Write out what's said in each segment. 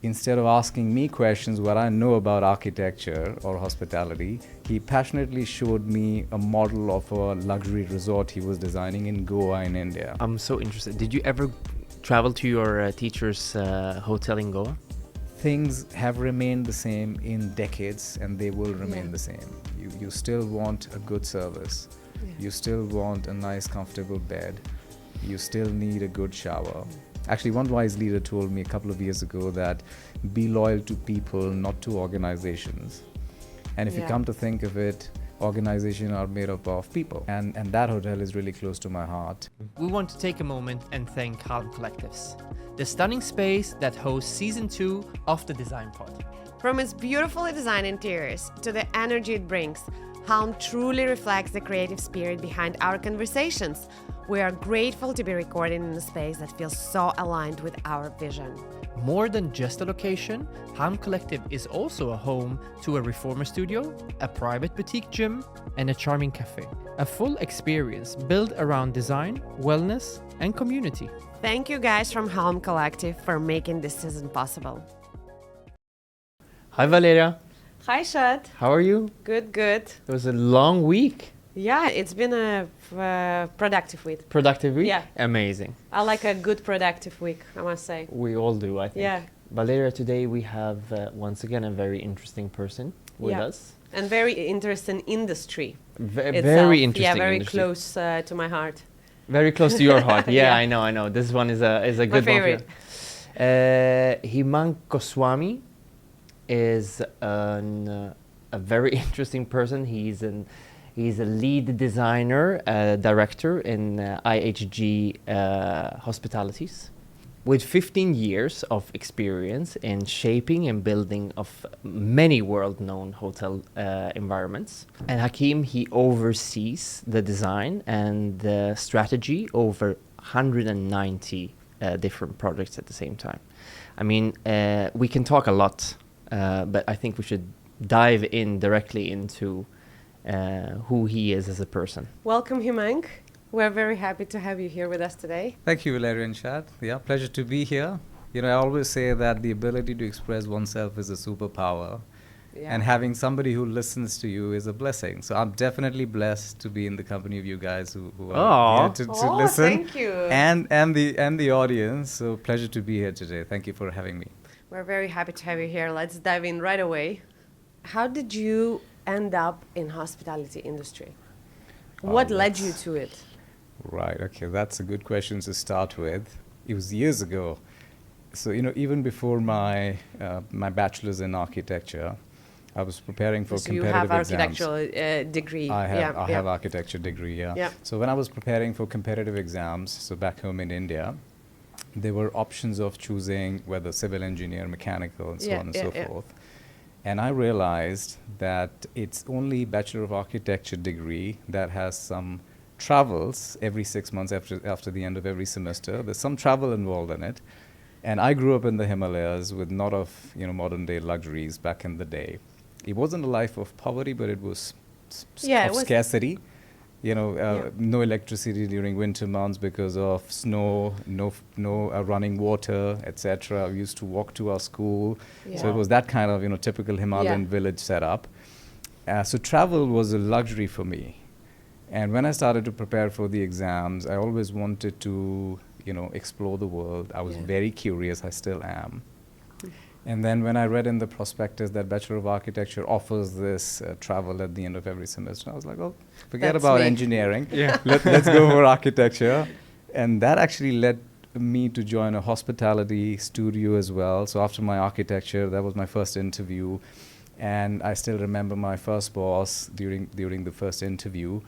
instead of asking me questions what I know about architecture or hospitality, he passionately showed me a model of a luxury resort he was designing in Goa in India. I'm so interested. Did you ever travel to your teacher's hotel in Goa? Things have remained the same in decades, and they will remain the same. You still want a good service. You still want a nice, comfortable bed. You still need a good shower. Actually, one wise leader told me a couple of years ago that be loyal to people, not to organizations. And if you come to think of it, organizations are made up of people. And that hotel is really close to my heart. We want to take a moment and thank Calm Collectives, the stunning space that hosts season 2 of the Design Pod. From its beautifully designed interiors to the energy it brings, Helm truly reflects the creative spirit behind our conversations. We are grateful to be recording in a space that feels so aligned with our vision. More than just a location, Helm Collective is also a home to a reformer studio, a private boutique gym, and a charming cafe. A full experience built around design, wellness, and community. Thank you guys from Helm Collective for making this season possible. Hi Valeria, Hi Shad. how are you? Good, good. It was a long week. Yeah, it's been a productive week. Productive week? Yeah. Amazing. I like a good productive week, I must say. We all do, I think. Yeah. Valeria, today we have once again a very interesting person with us. And very interesting industry. Very interesting. Yeah, very industry. close to my heart. Very close to your heart. Yeah, Yeah. I know. This one is a good favorite. one. Himank Goswami is a very interesting person. He's a lead designer, director in IHG Hospitalities, with 15 years of experience in shaping and building of many world-known hotel environments. And Hakim, he oversees the design and the strategy over 190 different projects at the same time. I mean, we can talk a lot, but I think we should dive in directly into who he is as a person. Welcome, Himank. We're very happy to have you here with us today. Thank you, Valeria and Shad. Yeah, pleasure to be here. You know, I always say that the ability to express oneself is a superpower. Yeah. And having somebody who listens to you is a blessing. So I'm definitely blessed to be in the company of you guys who are here to listen. Thank you. And the audience. So pleasure to be here today. Thank you for having me. We're very happy to have you here. Let's dive in right away. How did you end up in hospitality industry? What led you to it? Right. Okay. That's a good question to start with. It was years ago. So, you know, even before my bachelor's in architecture, I was preparing for So you competitive have exams. architectural degree. I have architecture degree, yeah. Yeah. So when I was preparing for competitive exams, so back home in India, there were options of choosing whether civil engineer, mechanical, and so on and so forth. And I realized that it's only Bachelor of Architecture degree that has some travels every 6 months after the end of every semester. There's some travel involved in it. And I grew up in the Himalayas with not of modern day luxuries back in the day. It wasn't a life of poverty, but it was scarcity. No electricity during winter months because of snow, no running water, etc. We used to walk to our school. Yeah. So it was that kind of typical Himalayan village setup. So travel was a luxury for me. And when I started to prepare for the exams, I always wanted to explore the world. I was very curious. I still am. And then when I read in the prospectus that Bachelor of Architecture offers this travel at the end of every semester, I was like, oh, forget That's about me. engineering. Let's go for architecture. And that actually led me to join a hospitality studio as well. So after my architecture, that was my first interview. And I still remember my first boss during the first interview.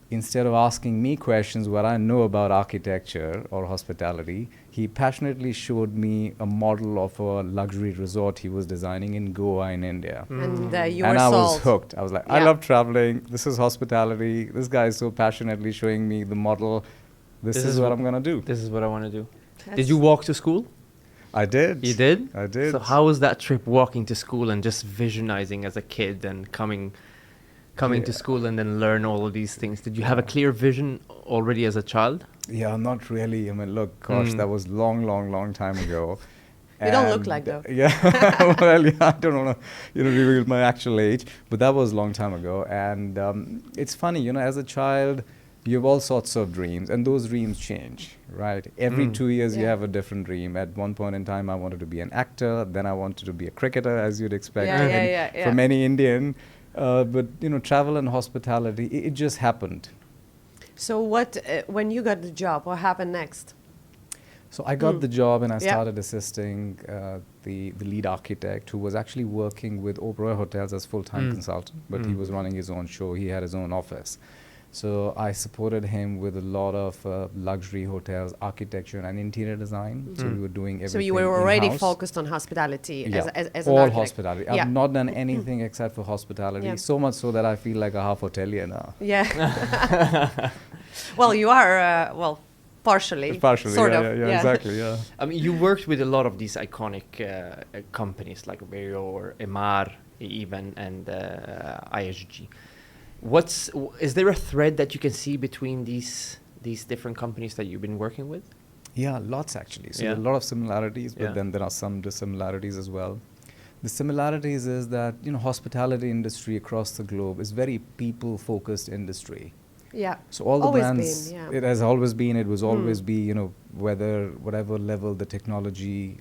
Instead of asking me questions what I know about architecture or hospitality, he passionately showed me a model of a luxury resort he was designing in Goa in India. And you And were I was sold. hooked. I was like, I love traveling. This is hospitality. This guy is so passionately showing me the model. This is what I'm going to do. This is what I want to do. Did you walk to school? I did. You did? I did. So how was that trip walking to school and just visionizing as a kid and coming to school and then learn all of these things? Did you have a clear vision already as a child? Yeah, not really. I mean, look, gosh, that was long time ago. You don't look like though. Yeah, well, yeah, I don't want to, reveal my actual age, but that was a long time ago. And it's funny, as a child, you have all sorts of dreams, and those dreams change, right? Every 2 years, you have a different dream. At one point in time, I wanted to be an actor. Then I wanted to be a cricketer, as you'd expect from any Indian. But travel and hospitality, it just happened. So when you got the job, what happened next? So I got the job, and I started assisting the lead architect, who was actually working with Oberoi Hotels as full-time consultant, but he was running his own show. He had his own office. So I supported him with a lot of luxury hotels, architecture and interior design. So we were doing everything. So you were already in-house. focused on hospitality as an all architect. hospitality. I've not done anything except for hospitality, so much so that I feel like a half hotelier now. Yeah. Well, you are, partially. Sort of. Yeah, exactly, yeah. I mean, you worked with a lot of these iconic companies like Valeria or Emaar even, and IHG. Is there a thread that you can see between these different companies that you've been working with? Yeah, lots actually. So there are a lot of similarities, but then there are some dissimilarities as well. The similarities is that, hospitality industry across the globe is very people-focused industry. Yeah. So all the always brands, been, it has always been, it was always be, whatever level the technology,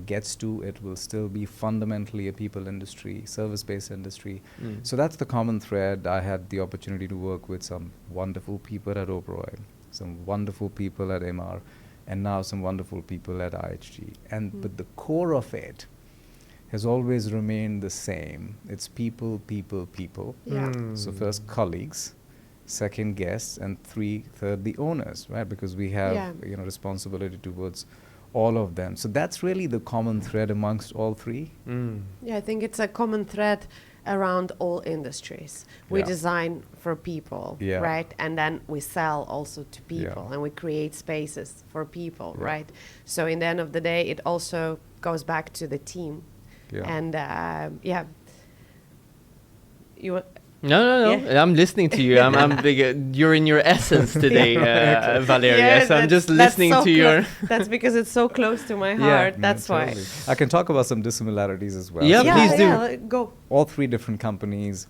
gets to, it will still be fundamentally a people industry, service-based industry. So that's the common thread. I had the opportunity to work with some wonderful people at Oberoi, some wonderful people at Emaar, and now some wonderful people at IHG. But the core of it has always remained the same. It's people, people, people. Yeah. So first colleagues, second guests, and third the owners, right? Because we have responsibility towards all of them. So that's really the common thread amongst all three. Yeah, I think it's a common thread around all industries. We design for people, right? And then we sell also to people, and we create spaces for people, right? So in the end of the day, it also goes back to the team. And you. No. Yeah. I'm listening to you. I'm big. You're in your essence today, Valeria. So I'm just listening to your. That's because it's so close to my heart. That's why. Totally. I can talk about some dissimilarities as well. Yeah, so please do. Yeah, go. All three different companies,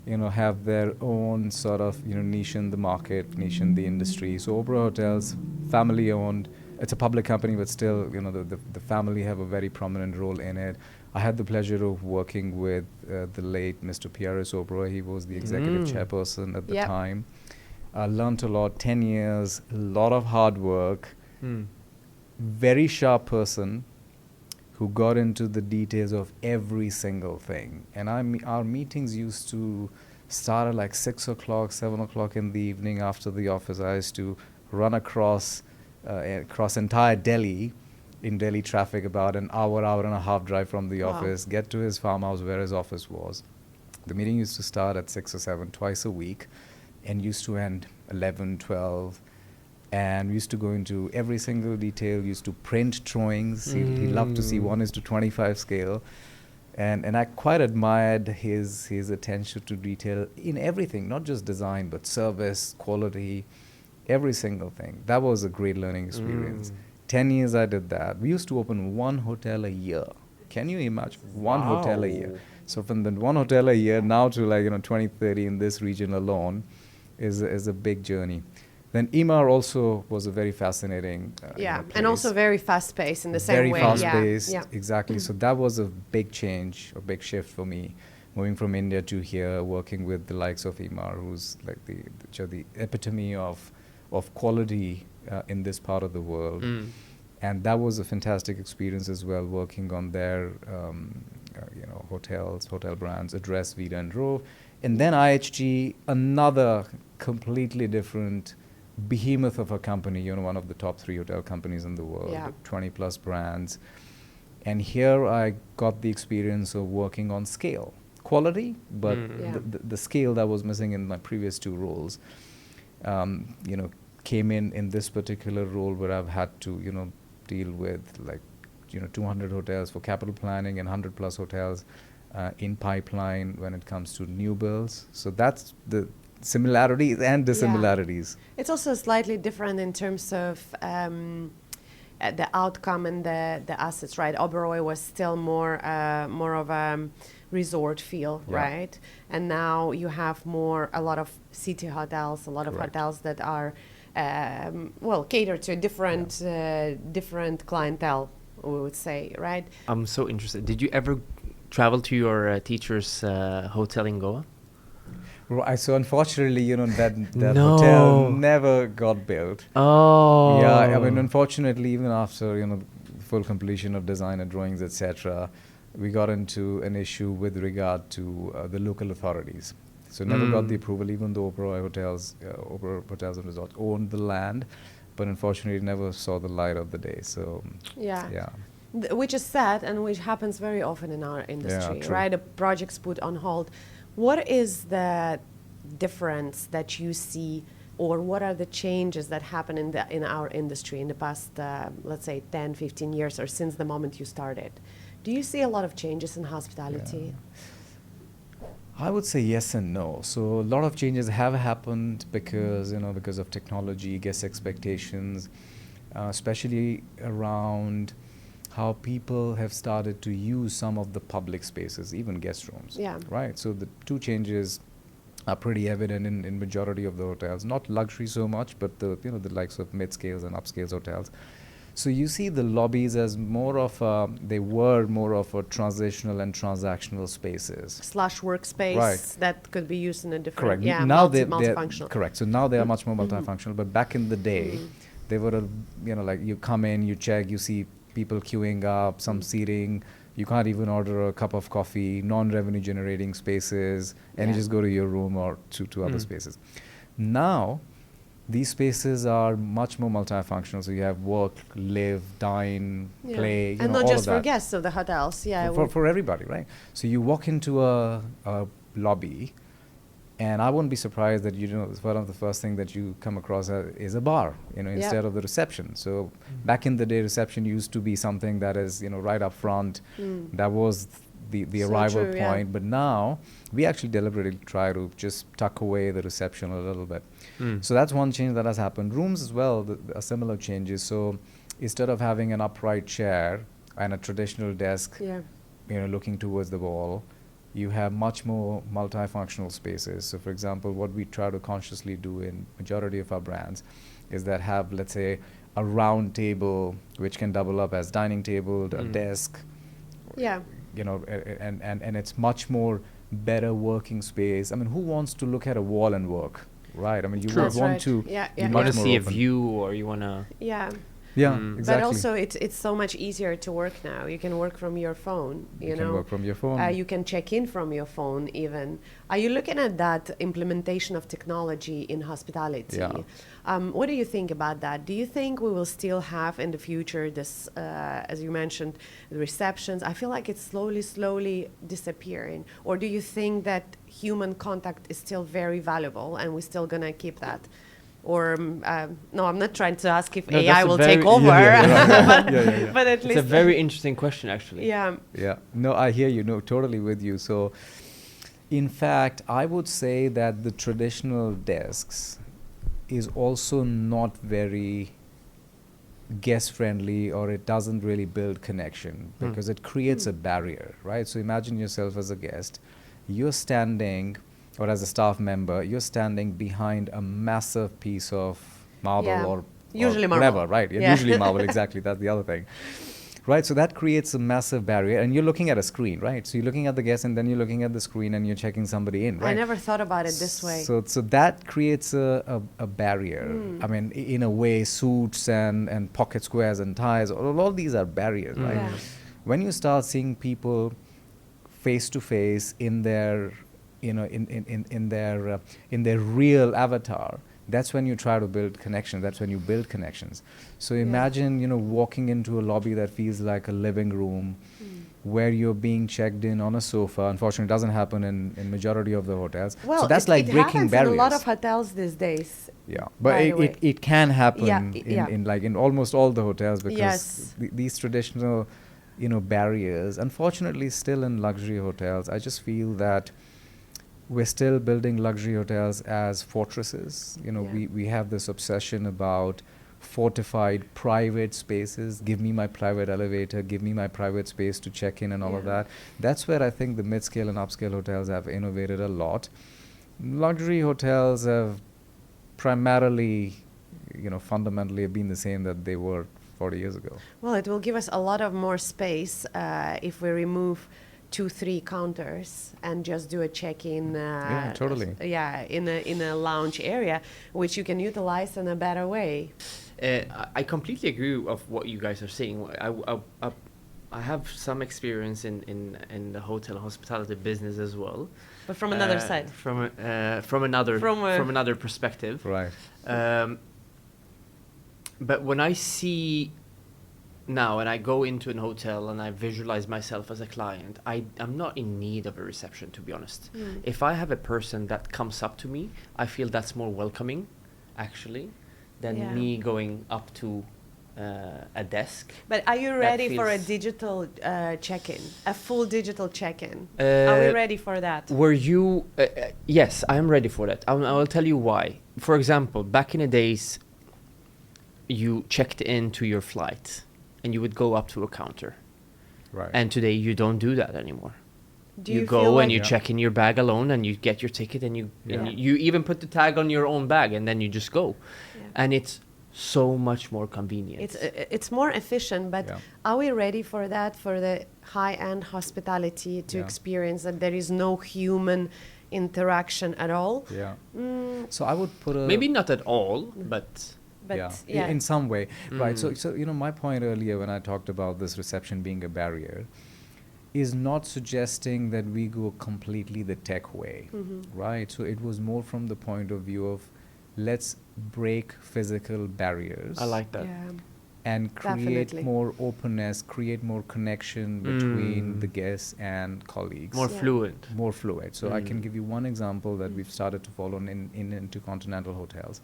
have their own sort of niche in the market, niche in the industry. So Oberoi Hotels, family owned. It's a public company, but still, the family have a very prominent role in it. I had the pleasure of working with the late Mr. P.R.S. Oberoi. He was the executive chairperson at the time. I learned a lot, 10 years, a lot of hard work, very sharp person who got into the details of every single thing. And our meetings used to start at like 6 o'clock, 7 o'clock in the evening after the office. I used to run across entire Delhi, in Delhi traffic, about an hour and a half drive from the office, get to his farmhouse where his office was. The meeting used to start at 6 or 7 twice a week and used to end 11, 12. And we used to go into every single detail, used to print drawings. He loved to see 1:25 scale. And I quite admired his attention to detail in everything, not just design, but service, quality, every single thing. That was a great learning experience. 10 years I did that. We used to open one hotel a year. Can you imagine? One hotel a year. So from the one hotel a year now to 20, 30 in this region alone is a big journey. Then Emaar also was a very fascinating and also very fast-paced in the same way. Very fast-paced, exactly. So that was a big change, a big shift for me, moving from India to here, working with the likes of Emaar, who's like the epitome of quality in this part of the world. And that was a fantastic experience as well, working on their hotels, hotel brands, Address, Vida and Rove. And then IHG, another completely different behemoth of a company, one of the top 3 hotel companies in the world, with 20 plus brands. And here I got the experience of working on scale, quality, but the scale that was missing in my previous 2 roles, came in this particular role where I've had to, deal with 200 hotels for capital planning and 100 plus hotels in pipeline when it comes to new builds. So that's the similarities and dissimilarities. It's also slightly different in terms of the outcome and the assets, right? Oberoi was still more of a resort feel, right? And now you have a lot of city hotels, a lot of hotels that are cater to a different clientele, we would say, right? I'm so interested. Did you ever travel to your teacher's hotel in Goa? Right, so unfortunately, that No. hotel never got built. Oh. Yeah, I mean, unfortunately, even after, full completion of design and drawings, etc., we got into an issue with regard to the local authorities. So never got the approval, even though Oberoi Hotels and Resorts owned the land, but unfortunately, it never saw the light of the day. So yeah. Which is sad, and which happens very often in our industry, true. right? A project's put on hold. What is the difference that you see, or what are the changes that happen in our industry in the past, let's say, 10, 15 years, or since the moment you started? Do you see a lot of changes in hospitality? Yeah. I would say yes and no. So a lot of changes have happened because of technology, guest expectations, especially around how people have started to use some of the public spaces, even guest rooms. Yeah. Right. So the two changes are pretty evident in majority of the hotels. Not luxury so much, but the likes of mid-scales and upscales hotels. So you see the lobbies as more of a transitional and transactional spaces. / workspace that could be used in a different, correct. Now they're multifunctional. correct. So now they are much more multifunctional. But back in the day, they were like you come in, you check, you see people queuing up, some seating. You can't even order a cup of coffee, non-revenue generating spaces, and you just go to your room or to other spaces. Now, these spaces are much more multifunctional. So you have work, live, dine, play, and not all just of for that. guests of the hotels. For everybody, right? So you walk into a lobby, and I wouldn't be surprised that one of the first thing that you come across is a bar, instead of the reception. So back in the day, reception used to be something that is, right up front. That was the arrival point. But now we actually deliberately try to just tuck away the reception a little bit. So that's one change that has happened. Rooms as well, are similar changes. So instead of having an upright chair and a traditional desk, looking towards the wall, you have much more multifunctional spaces. So for example, what we try to consciously do in majority of our brands is that have, let's say, a round table which can double up as dining table, a desk. Yeah. And it's much more better working space. I mean, who wants to look at a wall and work, right? I mean, you would want to you want to see a view, or you want to exactly. But also, it's so much easier to work now. You can work from your phone. You can work from your phone. You can check in from your phone even. Are you looking at that implementation of technology in hospitality? Yeah. What do you think about that? Do you think we will still have in the future this, as you mentioned, the receptions? I feel like it's slowly disappearing. Or do you think that human contact is still very valuable and we're still going to keep that? Or no, I'm not trying to ask if AI will take over, but at least it's a very interesting question, actually. Yeah. No, I hear you. No, totally with you. So, in fact, I would say that the traditional desks is also not very guest friendly, or it doesn't really build connection because it creates a barrier, right? So imagine yourself as a guest, you're standing, or as a staff member, you're standing behind a massive piece of marble or usually marble. Whatever, right? Usually marble, exactly. That's the other thing. Right, so that creates a massive barrier, and you're looking at a screen, right? So you're looking at the guest, and then you're looking at the screen, and you're checking somebody in, right? I never thought about it this way. So that creates a barrier. I mean, in a way, suits and pocket squares and ties, all these are barriers, right? Yeah. When you start seeing people face to face in their, in their real avatar, that's when you try to build connections. That's when you build connections. So imagine, walking into a lobby that feels like a living room, where you're being checked in on a sofa. Unfortunately, it doesn't happen in majority of the hotels. Well, so that's like breaking barriers. In a lot of hotels these days. Yeah, but it can happen in almost all the hotels, because these traditional, barriers, unfortunately, still in luxury hotels. I just feel that we're still building luxury hotels as fortresses. We have this obsession about fortified private spaces. Give me my private elevator, give me my private space to check in and all of that. That's where I think the mid-scale and upscale hotels have innovated a lot. Luxury hotels have primarily, fundamentally have been the same that they were 40 years ago. Well, it will give us a lot of more space if we remove 2-3 counters and just do a check-in. Yeah, totally. In a lounge area, which you can utilize in a better way. I completely agree of what you guys are saying. I have some experience in the hotel hospitality business as well, But from another side. From another perspective. Right. But when I see now, and I go into an hotel and I visualize myself as a client, I'm not in need of a reception, to be honest. If I have a person that comes up to me, I feel that's more welcoming, actually, than me going up to a desk. But are you ready for a digital check-in, a full digital check-in? Are we ready for that? Were you? Yes, I am ready for that. I will tell you why. For example, back in the days, you checked into your flight and you would go up to a counter. Right. And today you don't do that anymore. Do you feel go like and you check in your bag alone and you get your ticket and you even put the tag on your own bag and then you just go. Yeah. And it's so much more convenient. It's more efficient, but are we ready for that, for the high-end hospitality to experience that there is no human interaction at all? Yeah. So I would put a... Maybe not at all, but in some way. Right. So my point earlier when I talked about this reception being a barrier is not suggesting that we go completely the tech way, right? So it was more from the point of view of let's break physical barriers. I like that. Yeah. And create more openness, create more connection between the guests and colleagues. More fluent. More fluid. So I can give you one example that we've started to follow in Intercontinental hotels.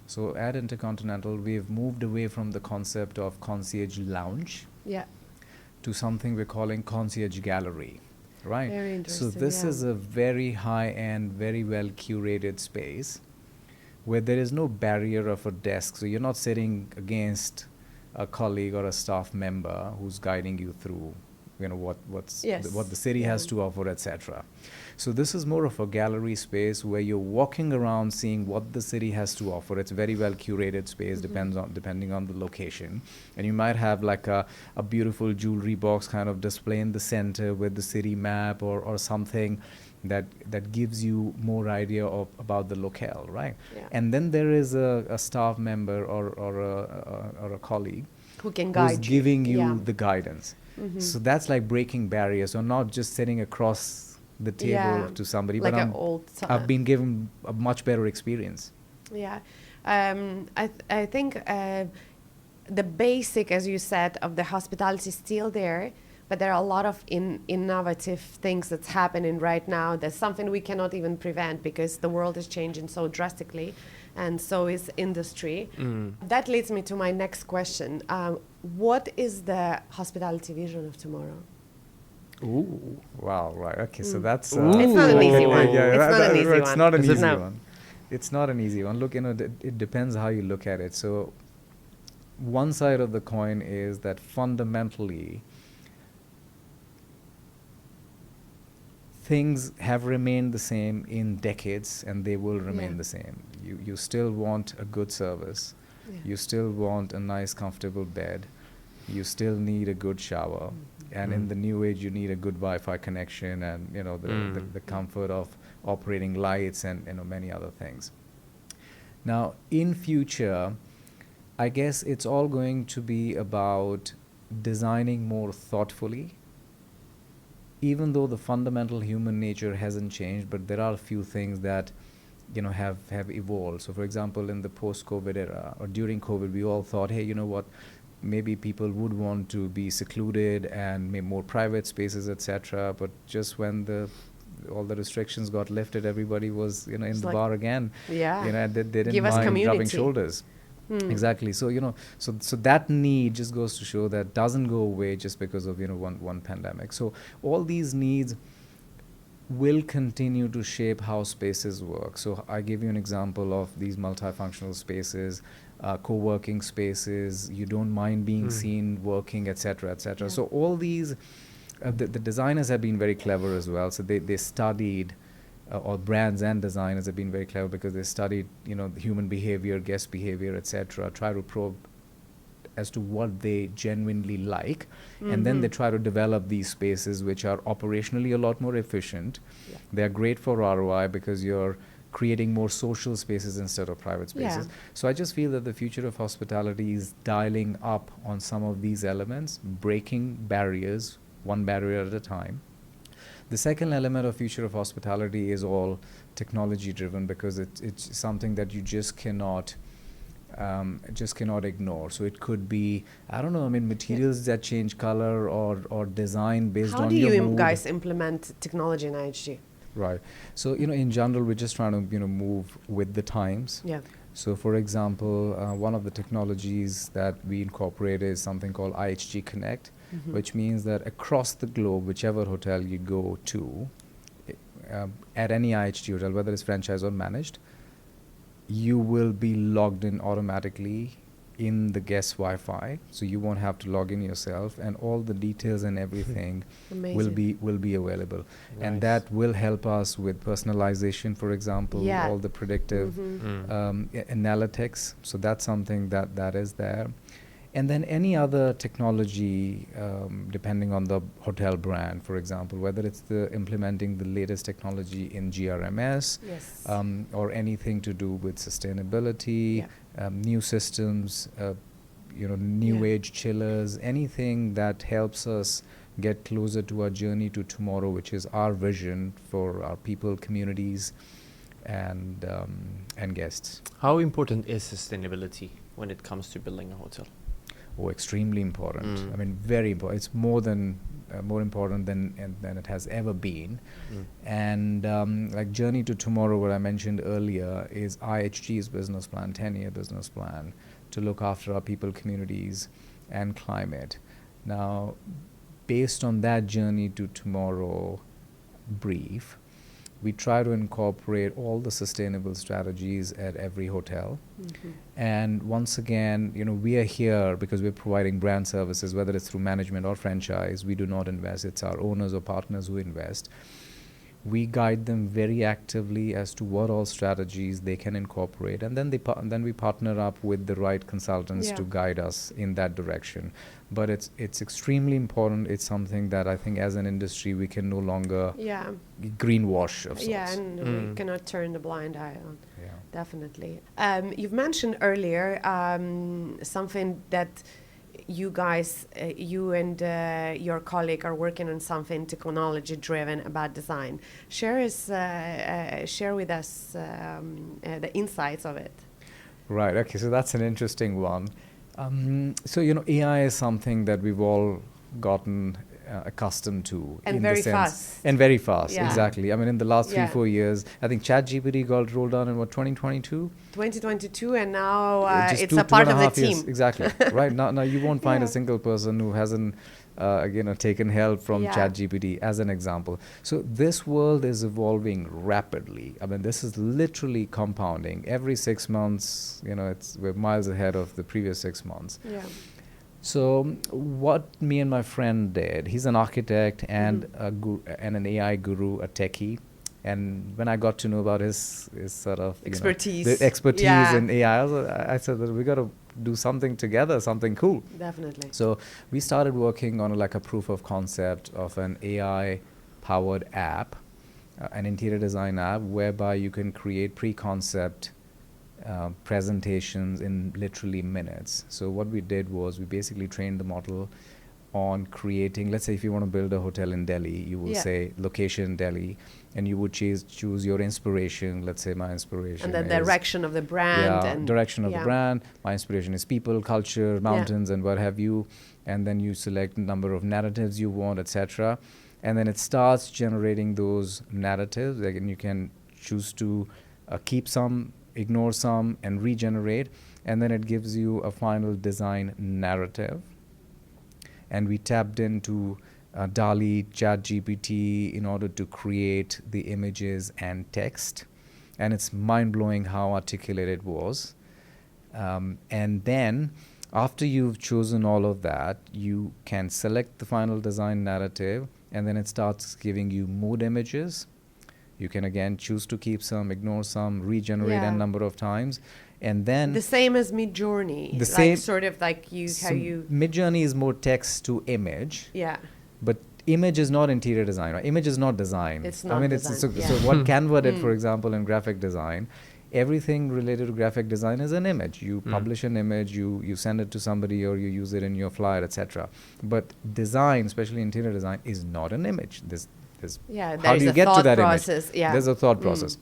So at Intercontinental, we've moved away from the concept of concierge lounge to something we're calling concierge gallery, right? Very interesting. So this is a very high-end, very well-curated space where there is no barrier of a desk. So you're not sitting against a colleague or a staff member who's guiding you through, what the city has to offer, etc. So this is more of a gallery space where you're walking around seeing what the city has to offer. It's very well curated space, depending on the location. And you might have like a beautiful jewelry box kind of display in the center with the city map or something that gives you more idea about the locale, right? Yeah. And then there is a staff member or a colleague who can guide who's giving you the guidance. So that's like breaking barriers, or not just sitting across the table to somebody, like but I've been given a much better experience. Yeah, I think the basic, as you said, of the hospitality is still there, but there are a lot of innovative things that's happening right now. There's something we cannot even prevent because the world is changing so drastically, and so is industry. That leads me to my next question. What is the hospitality vision of tomorrow? Ooh. Wow, right. Okay, so that's... it's not an easy one. It's not an easy one. It's not an easy one. Look, it depends how you look at it. So one side of the coin is that fundamentally things have remained the same in decades, and they will remain the same. You still want a good service. You still want a nice, comfortable bed. You still need a good shower. And in the new age, you need a good Wi-Fi connection and, the comfort of operating lights and, many other things. Now, in future, I guess it's all going to be about designing more thoughtfully, even though the fundamental human nature hasn't changed, but there are a few things that, have evolved. So, for example, in the post-COVID era or during COVID, we all thought, hey, you know what? Maybe people would want to be secluded and maybe more private spaces, etc. But just when all the restrictions got lifted, everybody was in the bar again. Yeah. They didn't mind rubbing shoulders. Exactly. So so that need just goes to show that doesn't go away just because of one pandemic. So all these needs will continue to shape how spaces work. So I give you an example of these multifunctional spaces. co-working spaces. You don't mind being seen working, etc., etc. So all these, the designers have been very clever as well. So they studied, or brands and designers have been very clever because they studied, the human behavior, guest behavior, etc. Try to probe as to what they genuinely like, and then they try to develop these spaces which are operationally a lot more efficient. They are great for ROI because you're creating more social spaces instead of private spaces. So I just feel that the future of hospitality is dialing up on some of these elements, breaking barriers, one barrier at a time. The second element of future of hospitality is all technology driven, because it's something that you just cannot ignore. So it could be, I don't know, materials that change color or design based on your mood. How do you guys implement technology in IHG? Right. So, in general, we're just trying to, move with the times. Yeah. So, for example, one of the technologies that we incorporate is something called IHG Connect, which means that across the globe, whichever hotel you go to, at any IHG hotel, whether it's franchise or managed, you will be logged in automatically in the guest Wi-Fi, so you won't have to log in yourself, and all the details and everything will be available. Nice. And that will help us with personalization, for example, all the predictive analytics. So that's something that is there. And then any other technology, depending on the hotel brand, for example, whether it's implementing the latest technology in GRMS, or anything to do with sustainability, new systems, new age chillers, anything that helps us get closer to our journey to tomorrow, which is our vision for our people, communities, and guests. How important is sustainability when it comes to building a hotel? Oh, extremely important. Very important. It's more important than it has ever been. And like Journey to Tomorrow, what I mentioned earlier, is IHG's business plan, 10-year business plan, to look after our people, communities, and climate. Now, based on that Journey to Tomorrow brief, we try to incorporate all the sustainable strategies at every hotel. And once again, we are here because we're providing brand services, whether it's through management or franchise. We do not invest. It's our owners or partners who invest. We guide them very actively as to what all strategies they can incorporate, and then then we partner up with the right consultants to guide us in that direction. But it's extremely important. It's something that I think as an industry we can no longer greenwash of sorts. Yeah, and we cannot turn the blind eye on. Yeah. Definitely. You've mentioned earlier something that you guys, you and your colleague are working on something technology-driven about design. Share with us the insights of it. Right. Okay. So that's an interesting one. So AI is something that we've all gotten accustomed to, and very fast. And very fast, exactly. In the last 3-4 years, I think ChatGPT got rolled out in 2022. 2022, and now it's a part of the team. Exactly. Right now you won't find a single person who hasn't taken help from ChatGPT, as an example. So this world is evolving rapidly. This is literally compounding. Every 6 months, we're miles ahead of the previous 6 months. Yeah. So what me and my friend did, he's an architect and and an AI guru, a techie. And when I got to know about his sort of expertise, the expertise in AI, I said that we got to do something together, something cool. Definitely. So we started working on a proof of concept of an AI-powered app, an interior design app, whereby you can create pre-concept presentations in literally minutes. So what we did was we basically trained the model on creating, let's say if you want to build a hotel in Delhi, you will say location Delhi, and you would choose your inspiration. Let's say my inspiration and the direction of the brand. And direction of the brand. My inspiration is people, culture, mountains, and what have you. And then you select number of narratives you want, etc. And then it starts generating those narratives. And you can choose to keep some, ignore some, and regenerate. And then it gives you a final design narrative. And we tapped into DALL-E, ChatGPT in order to create the images and text. And it's mind-blowing how articulate it was. And then after you've chosen all of that, you can select the final design narrative, and then it starts giving you mood images. You can again choose to keep some, ignore some, regenerate a number of times. And then the same as Midjourney, the same, sort of like how you Midjourney is more text to image. Yeah. But image is not interior design, right? Image is not design. It's not I mean, design, so what Canva did, for example, in graphic design, everything related to graphic design is an image. You publish an image, you send it to somebody, or you use it in your flyer, etc. But design, especially interior design, is not an image. How do you get to that process, image? There's a thought process.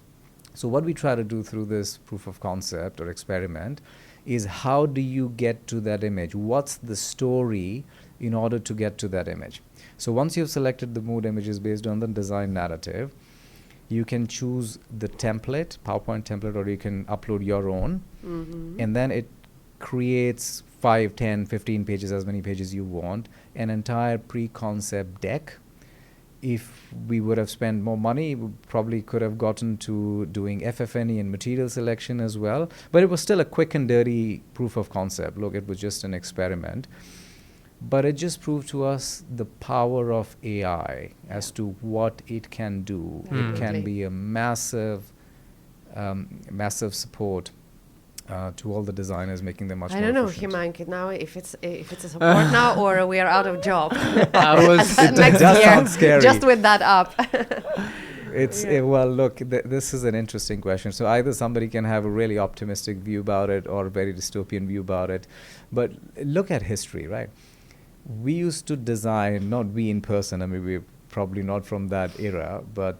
So what we try to do through this proof of concept or experiment is, how do you get to that image? What's the story in order to get to that image? So once you've selected the mood images based on the design narrative, you can choose the template, PowerPoint template, or you can upload your own. And then it creates 5, 10, 15 pages, as many pages you want, an entire pre-concept deck. If we would have spent more money, we probably could have gotten to doing FF&E and material selection as well. But it was still a quick and dirty proof of concept. Look, it was just an experiment. But it just proved to us the power of AI as to what it can do. It can be a massive support to all the designers, making them much more efficient. I don't know, Himank, now if it's a support now, or we are out of job. It does sound scary. Just with that up. Well, look, this is an interesting question. So either somebody can have a really optimistic view about it or a very dystopian view about it. But look at history, right? We used to design, not we in person, I mean, we're probably not from that era, but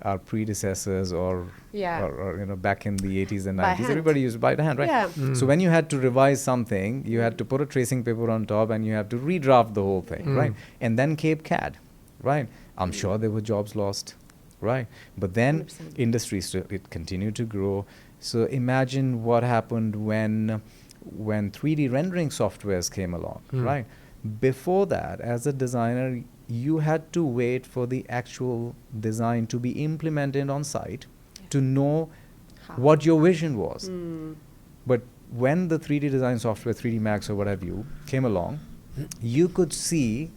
our predecessors or back in the 80s and 90s, everybody used by hand, right? Yeah. So when you had to revise something, you had to put a tracing paper on top and you have to redraft the whole thing, right? And then Cape CAD, right? I'm sure there were jobs lost, right? But then 100%. Industry it continued to grow. So imagine what happened when 3D rendering softwares came along, right? Before that, as a designer, you had to wait for the actual design to be implemented on site to know what your vision was. But when the 3D design software, 3D Max or what have you, came along, you could see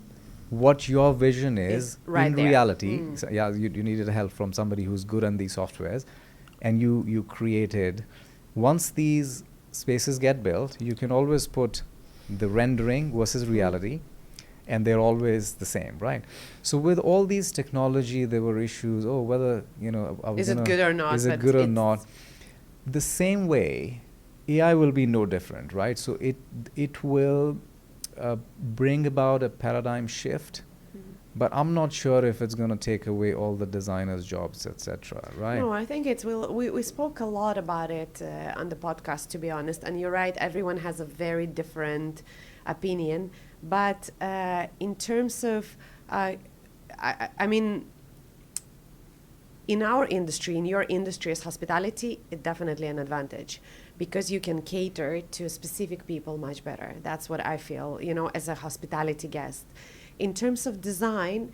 what your vision is in reality. So you needed help from somebody who's good on these softwares, and you created. Once these spaces get built, you can always put the rendering versus reality, and they're always the same, right? So with all these technology, there were issues. Whether is it good or not? Is it good or not? The same way, AI will be no different, right? So it will bring about a paradigm shift. But I'm not sure if it's going to take away all the designers' jobs, etc. Right? No, I think it will. We spoke a lot about it on the podcast, to be honest. And you're right. Everyone has a very different opinion. But in terms of, I mean, in our industry, in your industry as hospitality, it's definitely an advantage, because you can cater to specific people much better. That's what I feel, as a hospitality guest. In terms of design,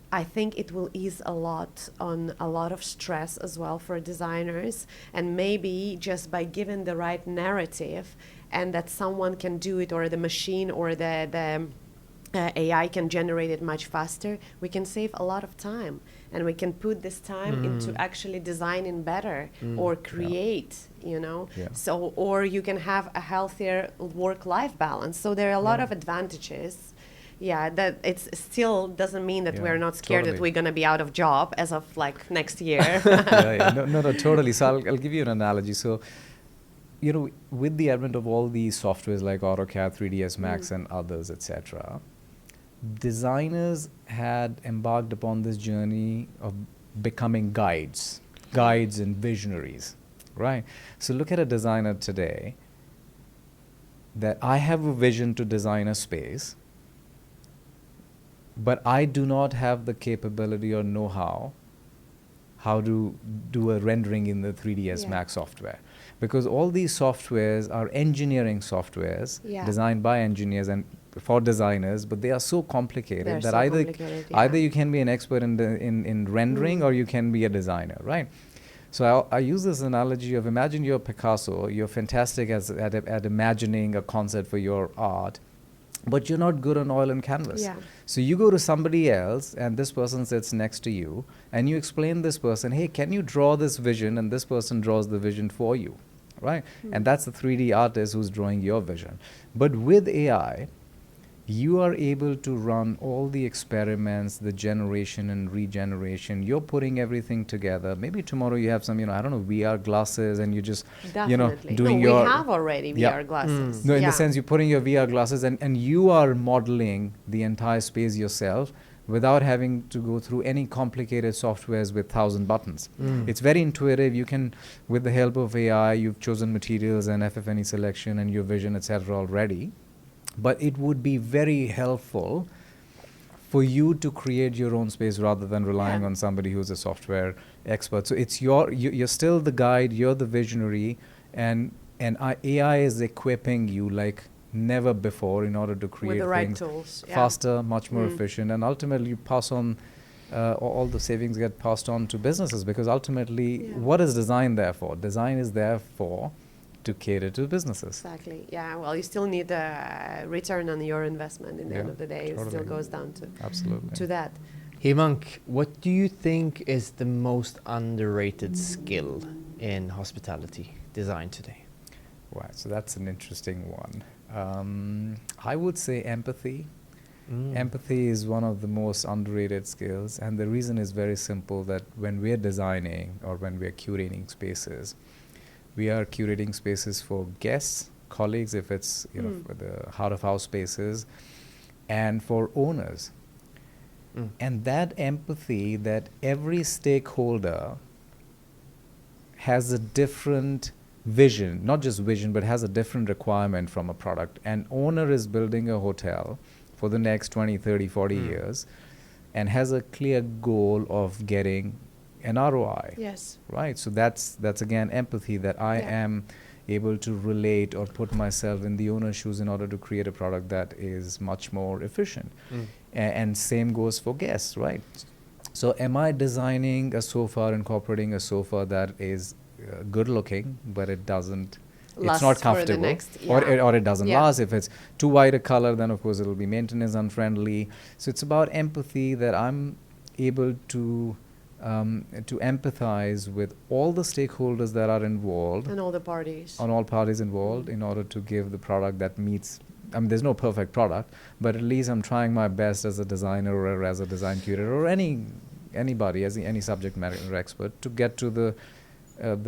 I think it will ease a lot on a lot of stress as well for designers, and maybe just by giving the right narrative and that someone can do it, or the machine or the AI can generate it much faster, we can save a lot of time, and we can put this time into actually designing better or create, So, or you can have a healthier work-life balance. So there are a lot of advantages. Yeah, that it still doesn't mean that we're not scared that we're going to be out of job as of like next year. No, totally. So I'll give you an analogy. So, with the advent of all these softwares like AutoCAD, 3ds Max and others, etc., designers had embarked upon this journey of becoming guides and visionaries, right? So look at a designer today that I have a vision to design a space, but I do not have the capability or know-how to do a rendering in the 3ds Max software. Because all these softwares are engineering softwares designed by engineers and for designers, but they are so complicated that either you can be an expert in rendering or you can be a designer, right? So I use this analogy of, imagine you're Picasso, you're fantastic at imagining a concept for your art, but you're not good on oil and canvas. Yeah. So you go to somebody else, and this person sits next to you, and you explain this person, hey, can you draw this vision? And this person draws the vision for you, right? And that's the 3D artist who's drawing your vision. But with AI, you are able to run all the experiments, the generation and regeneration. You're putting everything together. Maybe tomorrow you have some, I don't know, VR glasses, and you just, Definitely. doing no, your... we have already VR glasses. No, in the sense, you're putting your VR glasses, and you are modeling the entire space yourself without having to go through any complicated softwares with 1,000 buttons. It's very intuitive. You can, with the help of AI, you've chosen materials and FFNE selection and your vision, etc. already. But it would be very helpful for you to create your own space rather than relying on somebody who's a software expert. So it's you're still the guide, you're the visionary, and AI is equipping you like never before in order to create With the right things tools. faster, much more efficient, and ultimately you pass on all the savings get passed on to businesses, because ultimately what is design there for? Design is there for to cater to businesses. Exactly. Yeah. Well, you still need a return on your investment. In the end of the day, totally. it still goes down Absolutely. to that. Himank, what do you think is the most underrated skill in hospitality design today? Right. So that's an interesting one. I would say empathy. Empathy is one of the most underrated skills, and the reason is very simple, that when we're designing or when we're curating spaces, we are curating spaces for guests, colleagues, if it's for the heart of house spaces, and for owners. And that empathy, that every stakeholder has a different vision, not just vision, but has a different requirement from a product. An owner is building a hotel for the next 20, 30, 40 years and has a clear goal of getting an ROI. Yes. Right. So that's again empathy, that I am able to relate or put myself in the owner's shoes in order to create a product that is much more efficient. And same goes for guests, right? So am I designing a sofa, incorporating a sofa that is good looking, but it doesn't, it's not comfortable, or it doesn't last. If it's too white a color, then of course it'll be maintenance unfriendly. So it's about empathy, that I'm able to empathize with all the stakeholders that are involved, And all the parties. on all parties involved, in order to give the product that meets. I mean, there's no perfect product, but at least I'm trying my best as a designer or as a design curator or anybody, as any subject matter expert, to get to the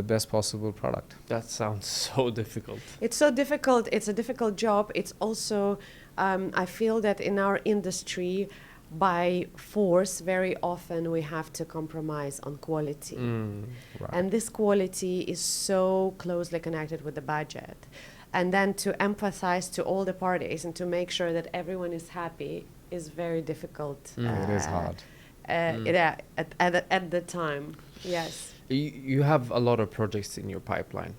best possible product. That sounds so difficult. It's so difficult. It's a difficult job. It's also, I feel that in our industry, by force, very often we have to compromise on quality. Right. And this quality is so closely connected with the budget. And then to empathize to all the parties and to make sure that everyone is happy is very difficult. It is hard. At the time, yes. You have a lot of projects in your pipeline.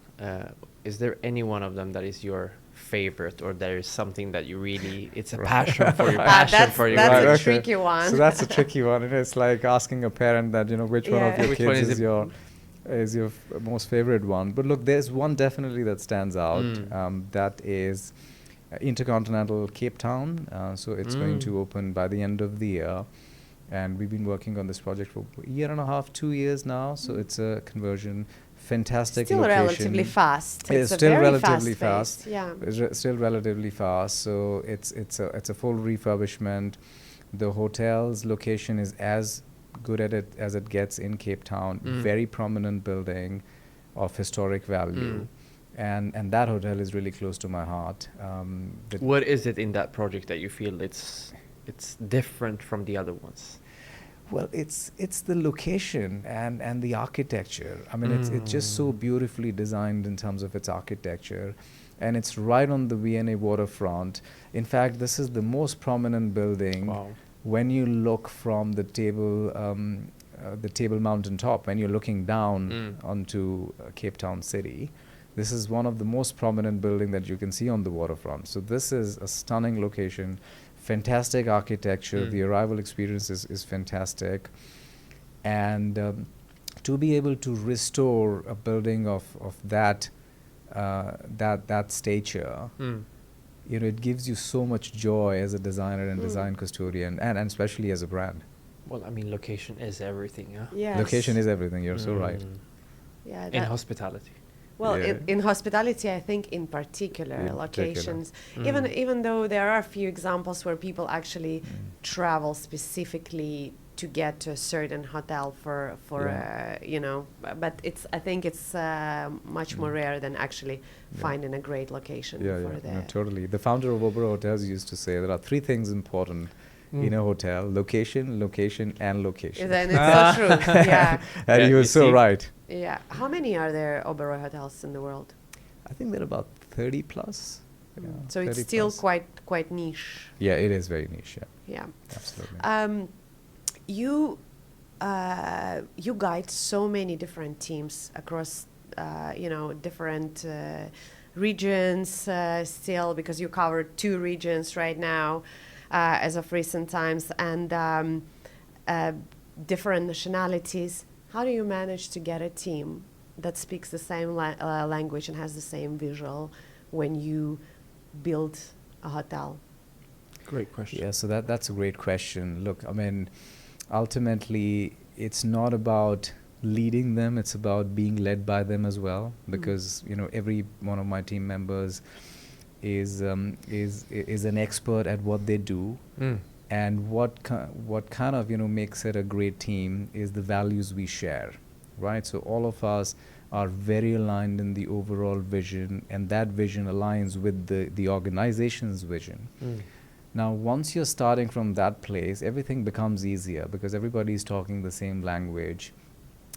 Is there any one of them that is your favorite, or there is something that you really, it's a passion for your passion for your That's work? a tricky one. So that's a tricky one. And it's like asking a parent that, which one of your Which one kids is is your most favorite one. But look, there's one definitely that stands out. That is Intercontinental Cape Town. So it's going to open by the end of the year. And we've been working on this project for a year and a half, 2 years now. So it's a conversion. Fantastic still location. Relatively fast. It's a still very relatively fast. fast. Yeah. It's still relatively fast. So it's a full refurbishment. The hotel's location is as good at it as it gets in Cape Town. Very prominent building of historic value. And that hotel is really close to my heart. What is it in that project that you feel it's different from the other ones? Well, it's the location and the architecture. I mean, it's just so beautifully designed in terms of its architecture, and it's right on the V&A waterfront. In fact, this is the most prominent building. Wow. When you look from the Table Mountain top, when you're looking down onto Cape Town City. This is one of the most prominent building that you can see on the waterfront. So this is a stunning location. Fantastic architecture. The arrival experience is fantastic. And to be able to restore a building of that stature, it gives you so much joy as a designer and design custodian, and especially as a brand. Well, I mean, location is everything, yeah? Yes. Location is everything, you're so right. Yeah, In hospitality. well, Yeah. in hospitality, I think in particular, In locations, particular. even though there are a few examples where people actually travel specifically to get to a certain hotel for but I think it's much more rare than actually finding a great location for the. No, totally. The founder of Oberoi Hotels used to say there are three things important in a hotel: location, location, and location. Then it's so true. Yeah. And Yeah, he you was so see? right. Yeah. How many are there Oberoi hotels in the world? I think there are about 30 plus. Yeah, So it's 30 still plus. quite niche. Yeah, it is very niche. Yeah, Yeah. absolutely. You guide so many different teams across different regions still, because you cover 2 regions right now as of recent times, and different nationalities. How do you manage to get a team that speaks the same language and has the same visual when you build a hotel? Great question. Yeah, so that's a great question. Look, I mean, ultimately, it's not about leading them; it's about being led by them as well. Because every one of my team members is an expert at what they do, and what kind of makes it a great team is the values we share, right? So all of us are very aligned in the overall vision, and that vision aligns with the organization's vision. Now, once you're starting from that place, everything becomes easier because everybody's talking the same language,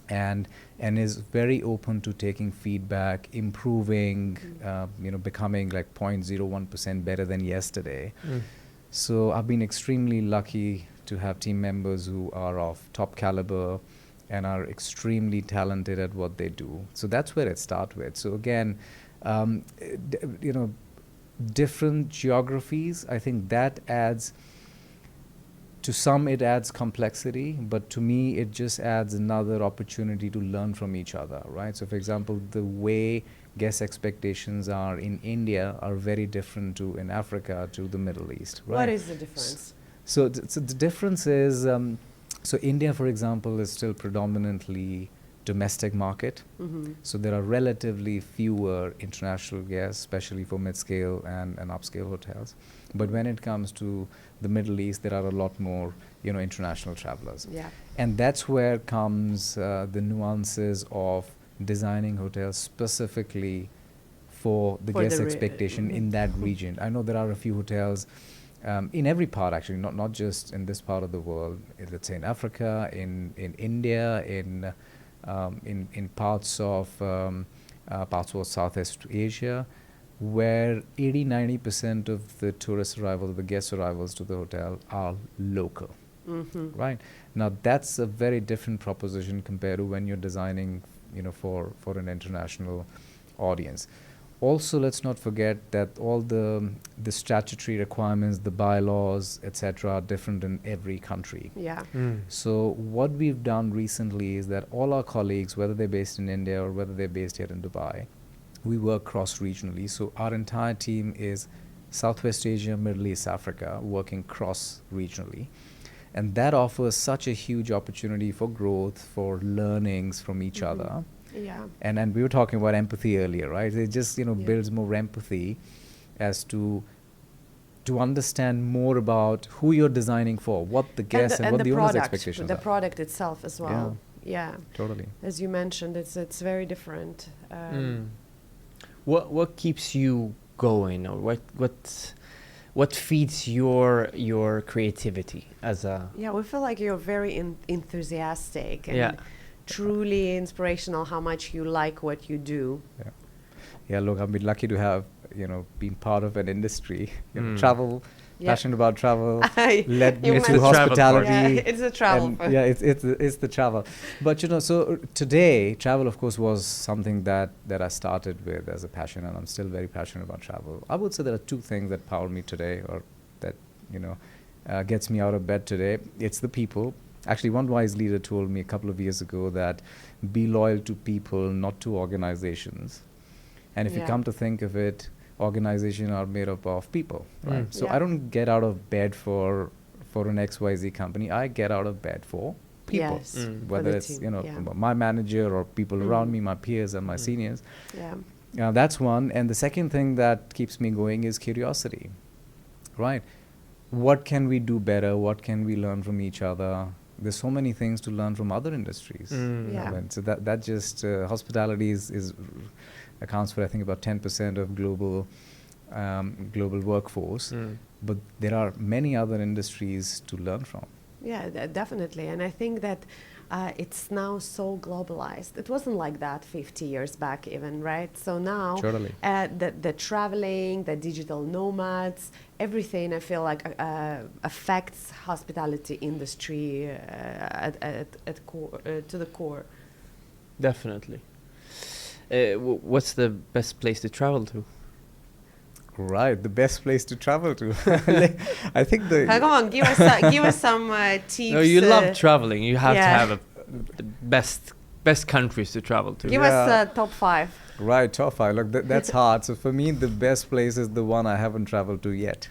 and is very open to taking feedback, improving, becoming like 0.01% better than yesterday. So I've been extremely lucky to have team members who are of top caliber and are extremely talented at what they do. So that's where it starts with. So again, different geographies, I think that adds, to some it adds complexity, but to me it just adds another opportunity to learn from each other, right? So for example, the way guest expectations are in India are very different to in Africa, to the Middle East, right? What is the difference? So the difference is, so India, for example, is still predominantly domestic market. So there are relatively fewer international guests, especially for mid-scale and upscale hotels. But when it comes to the Middle East, there are a lot more, international travelers. Yeah. And that's where comes the nuances of designing hotels specifically for the guest expectation in that region. I know there are a few hotels in every part, actually, not just in this part of the world. Let's say in Africa, in India, in parts of Southeast Asia, where 80-90% of the tourist arrivals, the guest arrivals to the hotel are local. Right? Now that's a very different proposition compared to when you're designing, for an international audience. Also, let's not forget that all the statutory requirements, the bylaws, etc., are different in every country. Yeah. So what we've done recently is that all our colleagues, whether they're based in India or whether they're based here in Dubai, we work cross-regionally. So our entire team is Southwest Asia, Middle East, Africa, working cross-regionally. And that offers such a huge opportunity for growth, for learnings from each other. Yeah. And we were talking about empathy earlier, right? It just, builds more empathy as to understand more about who you're designing for, what the guests and what the owner's expectations are. The product itself as well. Yeah. Totally. As you mentioned, it's very different. What keeps you going, or what feeds your creativity as a? Yeah, we feel like you're very enthusiastic and truly inspirational. How much you like what you do. Yeah. Look, I've been lucky to have been part of an industry, travel. Passionate about travel, led me to hospitality. Yeah, it's a travel. It's the travel. But so today, travel of course was something that I started with as a passion, and I'm still very passionate about travel. I would say there are 2 things that power me today, or that gets me out of bed today. It's the people, Actually, one wise leader told me a couple of years ago that be loyal to people, not to organizations. And if you come to think of it, organizations are made up of people, right? So I don't get out of bed for an XYZ company. I get out of bed for people, whether it's my manager or people around me, my peers and my seniors. That's one. And the second thing that keeps me going is curiosity, right? What can we do better? What can we learn from each other? There's so many things to learn from other industries. So that just hospitality is accounts for, I think, about 10% of global workforce. But there are many other industries to learn from. Yeah, definitely. And I think that it's now so globalized. It wasn't like that 50 years back even, right? So now the traveling, the digital nomads, everything I feel like affects hospitality industry to the core. Definitely. What's the best place to travel to? Right, the best place to travel to. I think come on, give us some tips. No, you love traveling. You have to have the best countries to travel to. Give us top 5. Right, top 5. Look, that's hard. So for me, the best place is the one I haven't traveled to yet.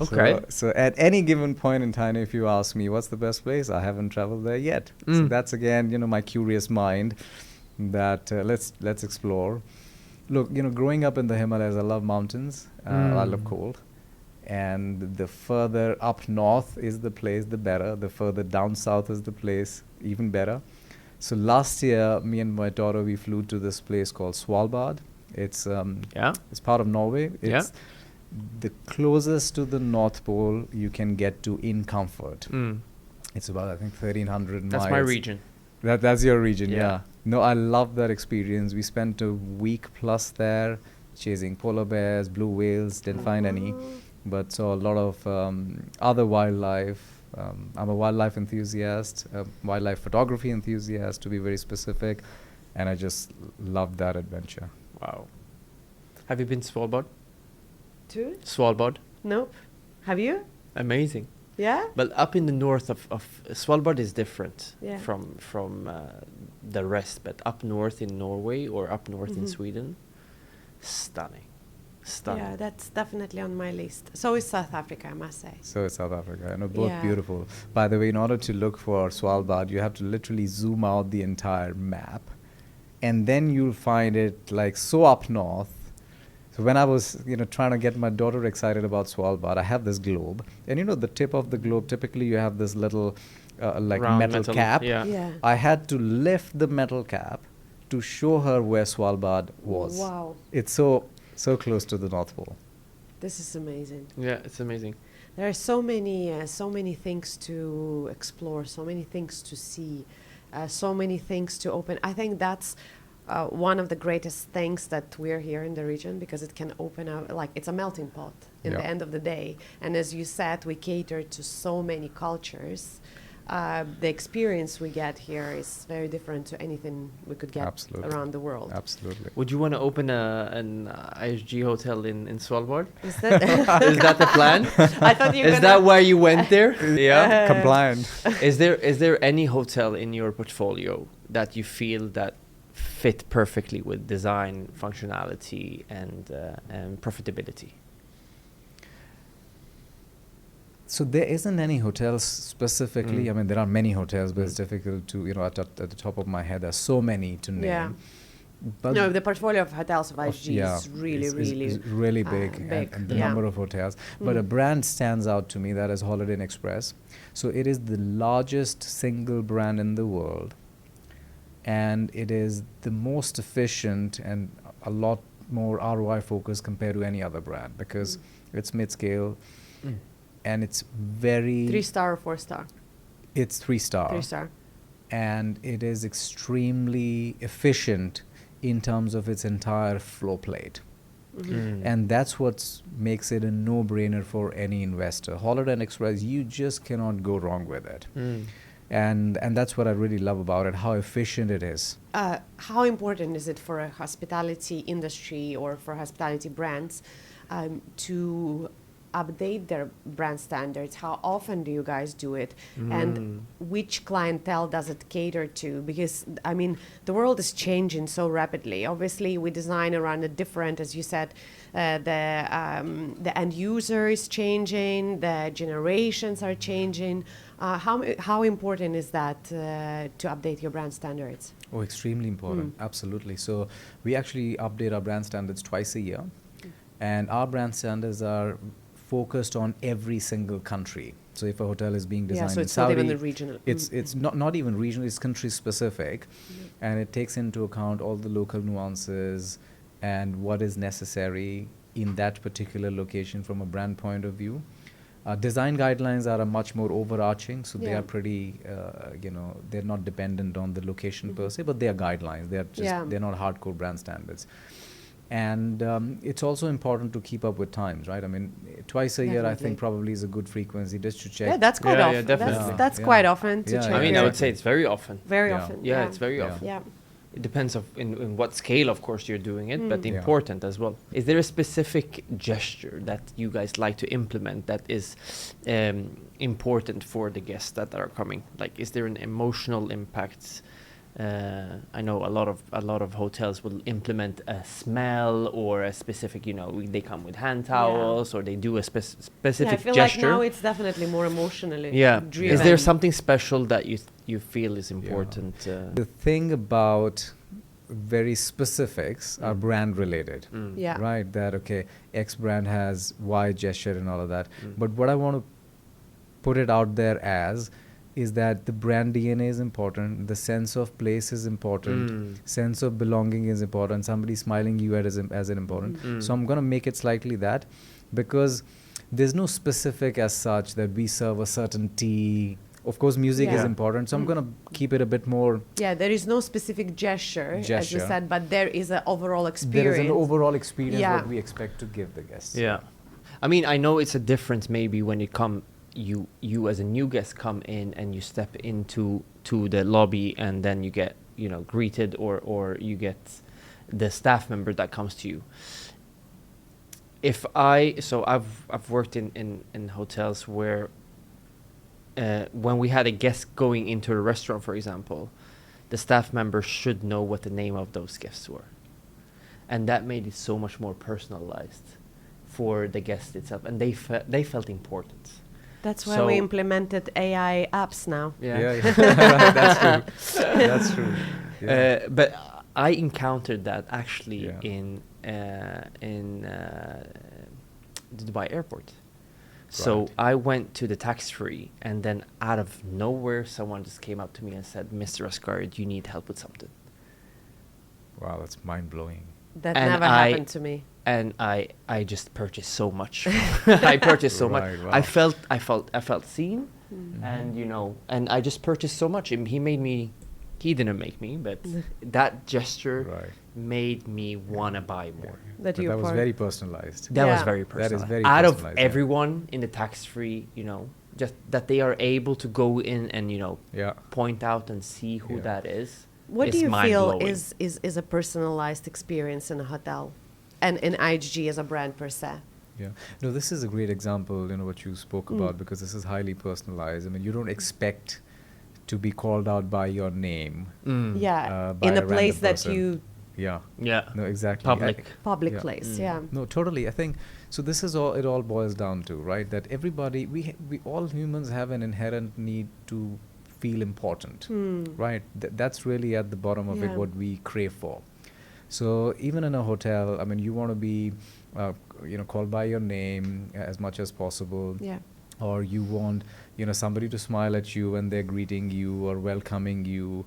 Okay. So at any given point in time, if you ask me what's the best place, I haven't traveled there yet. So that's again, my curious mind that let's explore. Look, growing up in the Himalayas, I love mountains. I love cold. And the further up north is the place, the better. The further down south is the place, even better. So last year, me and my daughter, we flew to this place called Svalbard. It's part of Norway. It's the closest to the North Pole you can get to in comfort. It's about, I think, 1,300 miles. That's my region. That's your region, yeah. No, I love that experience. We spent a week plus there chasing polar bears, blue whales, didn't find any, but saw a lot of other wildlife. I'm a wildlife enthusiast, wildlife photography enthusiast to be very specific, and I just loved that adventure. Wow. Have you been to Svalbard? To? Svalbard? Nope. Have you? Amazing. Yeah? But up in the north of Svalbard is different from the rest, but up north in Norway or up north in Sweden, stunning. Yeah, that's definitely on my list. So is South Africa, I must say. So is South Africa. Both beautiful. By the way, in order to look for Svalbard, you have to literally zoom out the entire map, and then you'll find it like so up north. So when I was, trying to get my daughter excited about Svalbard, I have this globe, and the tip of the globe, typically you have this little metal cap. I had to lift the metal cap to show her where Svalbard was. Wow. It's so close to the North Pole. This is amazing. Yeah, it's amazing. There are so many things to explore, so many things to see, so many things to open. I think that's one of the greatest things that we're here in the region, because it can open up, it's a melting pot in the end of the day. And as you said, we cater to so many cultures. The experience we get here is very different to anything we could get around the world. Absolutely. Would you want to open an ISG hotel in Svalbard? Is that is that the plan? I thought you. Is that why you went there? Yeah, compliant. Is there any hotel in your portfolio that you feel that fit perfectly with design, functionality, and profitability? So there isn't any hotels specifically. I mean, there are many hotels, but it's difficult to, at the top of my head, there's so many to name. Yeah. But no, the portfolio of hotels of ISG is really big. And the number of hotels. But a brand stands out to me, that is Holiday Inn Express. So it is the largest single brand in the world. And it is the most efficient and a lot more ROI focused compared to any other brand, because it's mid-scale. And it's very... 3-star or 4-star? It's 3-star. 3-star. And it is extremely efficient in terms of its entire flow plate. And that's what makes it a no-brainer for any investor. Holiday Inn Express, you just cannot go wrong with it. And that's what I really love about it, how efficient it is. How important is it for a hospitality industry or for hospitality brands to update their brand standards? How often do you guys do it? And which clientele does it cater to? Because, I mean, the world is changing so rapidly. Obviously, we design around a different, as you said, the end user is changing, the generations are changing. How important is that to update your brand standards? Oh, extremely important. Absolutely. So we actually update our brand standards twice a year. And our brand standards are focused on every single country. So if a hotel is being designed so in it's Saudi, not even the regional. it's not even regional, it's country specific. And it takes into account all the local nuances and what is necessary in that particular location from a brand point of view. Design guidelines are a much more overarching, so they are pretty, they're not dependent on the location per se, but they are guidelines. They are just, they're not hardcore brand standards. And it's also important to keep up with times, right? I mean, twice a year, I think probably is a good frequency just to check. Yeah, that's quite often. Yeah, definitely. That's quite often to check. I mean, I would say it's very often. Very often. Yeah, it's very often. Yeah. It depends in what scale, of course, you're doing it, but important as well. Is there a specific gesture that you guys like to implement that is important for the guests that are coming? Like, is there an emotional impact? I know a lot of hotels will implement a smell or a specific, they come with hand towels or they do a specific I feel gesture. like now it's definitely more emotionally driven. Is there something special that you feel is important? The thing about very specifics are brand related, right? That, okay, X brand has Y gesture and all of that. But what I want to put it out there as is that the brand DNA is important, the sense of place is important, sense of belonging is important, somebody smiling you at as an important. So I'm going to make it slightly that, because there's no specific as such that we serve a certain tea. Of course, music is important, so I'm going to keep it a bit more... Yeah, there is no specific gesture, as you said, but there is an overall experience. There is an overall experience what we expect to give the guests. Yeah. I mean, I know it's a difference maybe when you as a new guest come in and you step into the lobby and then you get greeted or you get the staff member that comes to you. I've worked in hotels where when we had a guest going into a restaurant, for example, the staff member should know what the name of those guests were, and that made it so much more personalized for the guest itself, and they felt important. That's why we implemented AI apps now. Right, that's true. That's true. Yeah. But I encountered that actually in the Dubai airport. So I went to the tax-free, and then out of nowhere, someone just came up to me and said, "Mr. Asghari, do you need help with something?" Wow, that's mind-blowing. That never happened to me. And I just purchased so much. I purchased so much. Wow. I felt seen, and and I just purchased so much. And he didn't make me, but that gesture made me want to buy more. That was very personalized. That was very personalized. That is very out of personalized, everyone in the tax-free, just that they are able to go in and point out and see who that is. What do you feel is a personalized experience in a hotel, and in IHG as a brand per se? Yeah, no, this is a great example, what you spoke about, because this is highly personalized. I mean, you don't expect to be called out by your name. By in a place that person. you... No, exactly. Public place, No, totally. I think, so this is all, it all boils down to, right? That everybody, we all humans have an inherent need to feel important, right? That's really at the bottom of it, what we crave for. So even in a hotel, I mean, you want to be, called by your name as much as possible. Yeah. Or you want, somebody to smile at you when they're greeting you or welcoming you.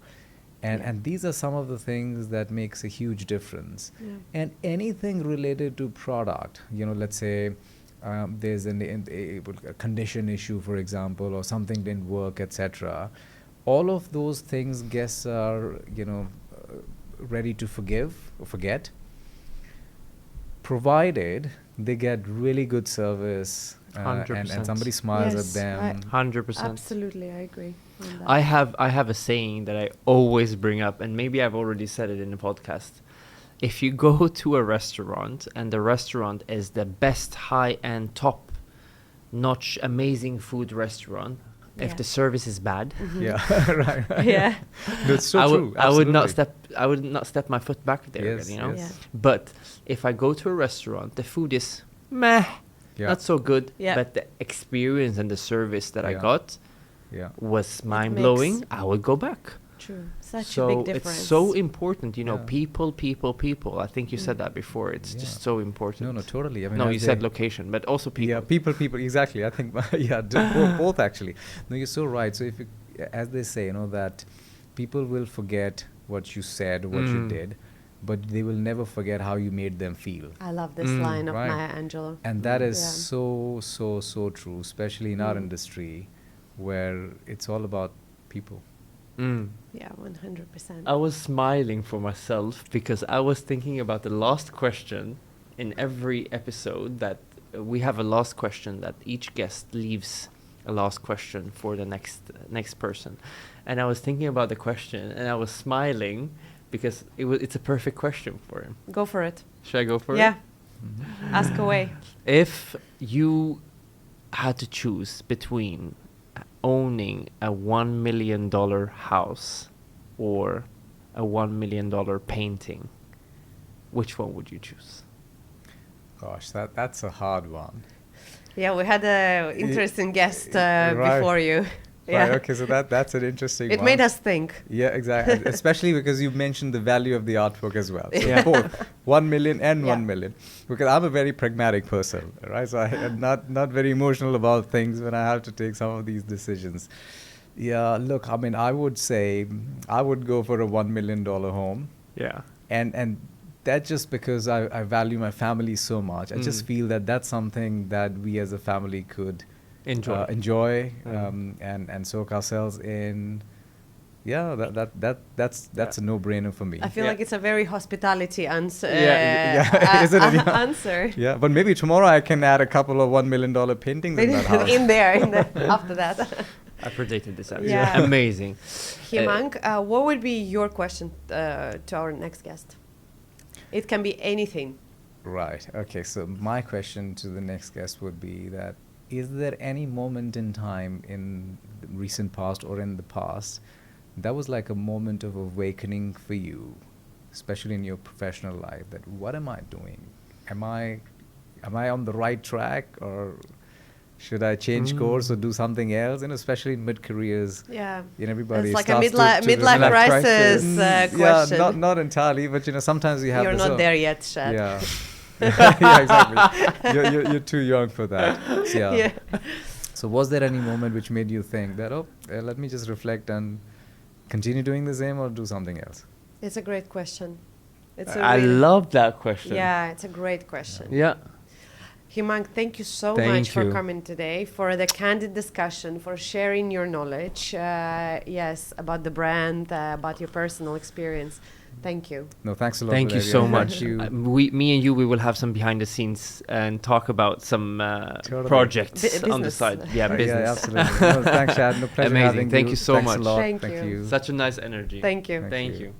And these are some of the things that makes a huge difference. And anything related to product, let's say there's a condition issue, for example, or something didn't work, etc. All of those things guests are, ready to forgive or forget, provided they get really good service and somebody smiles at them. 100%. Absolutely, I agree on that. I have a saying that I always bring up, and maybe I've already said it in the podcast. If you go to a restaurant and the restaurant is the best high-end top top-notch, amazing food restaurant, if the service is bad, Yeah, right. Yeah. No, it's so true. I would not absolutely. step. I would not step my foot back there. Yes, You know. yes. Yeah. But if I go to a restaurant, the food is meh, Yeah. not so good. Yeah. But the experience and the service that I Yeah. got Yeah. was mind blowing. makes- I would go back. True. Such So a big difference. it's so important, you know. Yeah. People. I think you said that before. It's Yeah. just so important. No, no, totally. I mean, No, as you they- said location, but also people. Yeah, people. Exactly. I think, yeah, both actually. No, you're so right. So if you, as they say, you know, that people will forget what you said, what you did, but they will never forget how you made them feel. I love this line of Right. Maya Angelou. And that is Yeah. so true, especially in our industry, where it's all about people. Mm. Yeah, 100%. I was smiling for myself because I was thinking about the last question in every episode, that we have a last question that each guest leaves a last question for the next person. And I was thinking about the question and I was smiling because it's a perfect question for him. Go for it. Should I go for Yeah. it? Ask away. If you had to choose between owning a $1 million house or a $1 million painting, which one would you choose? Gosh, that's a hard one. Yeah, we had a interesting guest Right. before you. Yeah. Right. Okay. So that's an interesting. It one. made us think. Yeah, exactly. Especially because you mentioned the value of the artwork as well. So Yeah. both 1 million and Yeah. 1 million. Because I'm a very pragmatic person, right? So I'm not very emotional about things when I have to take some of these decisions. Yeah, look, I mean, I would say I would go for a $1 million home. Yeah. And that's just because I value my family so much. I just feel that that's something that we as a family could enjoy and soak ourselves in. Yeah, that's a no-brainer for me. I feel Yeah. like it's a very hospitality answer. Yeah, isn't it? Yeah. Answer. Yeah, but maybe tomorrow I can add a couple of $1 million paintings in that house. in there, after that. I predicted this answer. Yeah. Amazing. Himank, what would be your question to our next guest? It can be anything. Right. Okay. So my question to the next guest would be that: is there any moment in time in the recent past or in the past that was like a moment of awakening for you, especially in your professional life? That what am I doing? Am I on the right track, or should I change course or do something else? And especially in mid-careers, Yeah. everybody It's like a starts to midlife reflect. crisis question. Yeah, not entirely, but sometimes you have. You're this, not there yet, Shad. Yeah. Yeah, exactly. You're too young for that. So, yeah. Yeah. So was there any moment which made you think that, let me just reflect and continue doing the same or do something else? It's a great question. I love that question. Yeah, it's a great question. Yeah. Himank, thank you so Thank much for you. coming today, for the candid discussion, for sharing your knowledge, yes, about the brand, about your personal experience. Thank you. No, thanks a lot. Thank you Valeria. so Thank much. you. Me and you, we will have some behind the scenes and talk about some Totally. projects on the Business. side. Yeah, business. Yeah, absolutely. No, thanks, Shad. No, pleasure Amazing. having Thank you. you so Thanks much. a lot. Thank you. Such a nice energy. Thank you. Thank Thank you. you.